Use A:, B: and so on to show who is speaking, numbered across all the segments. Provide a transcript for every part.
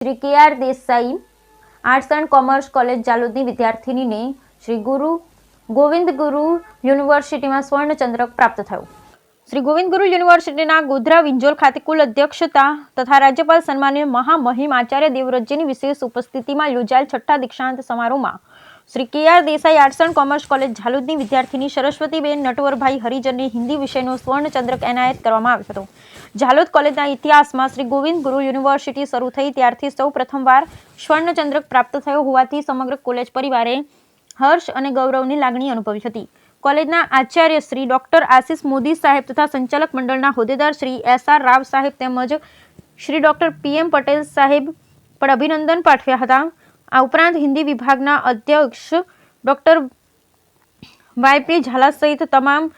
A: Shri K R. Desai arts and commerce college જાલોદની વિદ્યાર્થિનીને શ્રી ગોવિંદ ગુરુ યુનિવર્સિટીમાં સ્વર્ણચંદ્રક પ્રાપ્ત થયો. શ્રી ગોવિંદ ગુરુ યુનિવર્સિટીના ગોધરા વિંજોલ ખાતે કુલ અધ્યક્ષતા તથા રાજ્યપાલ સન્માનીય મહામહિમ આચાર્ય દેવવ્રતજીની વિશેષ ઉપસ્થિતિમાં યોજાયેલ છઠ્ઠા દીક્ષાંત સમારોહમાં Shri K R. Desai arts and commerce college જાલોદની વિદ્યાર્થિની સરસ્વતીબેન નટવરભાઈ હરિજનને હિન્દી વિષયનો સ્વર્ણચંદ્રક એનાયત કરવામાં આવ્યો હતો. જાલોદ કોલેજના ઇતિહાસમાં શ્રી ગોવિંદ ગુરુ યુનિવર્સિટી શરૂ થઈ ત્યારથી સૌ પ્રથમવાર સ્વર્ણચંદ્રક પ્રાપ્ત થયો હોવાથી સમગ્ર કોલેજ પરિવારે હર્ષ અને ગૌરવની લાગણી અનુભવી હતી. કોલેજના આચાર્ય શ્રી ડોક્ટર આશિષ મોદી સાહેબ તથા સંચાલક મંડળના હોદ્દેદાર શ્રી એસ.આર. રાવ સાહેબ તેમજ શ્રી ડોક્ટર પી.એમ. પટેલ સાહેબ પણ અભિનંદન પાઠવ્યા હતા. આ ઉપરાંત હિન્દી વિભાગના અધ્યક્ષ ડોક્ટર વાય.પી. ઝાલા સહિત તમામ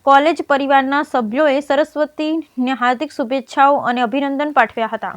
A: કોલેજ પરિવારના સભ્યોએ સરસ્વતીને હાર્દિક શુભેચ્છાઓ અને અભિનંદન પાઠવ્યા હતા.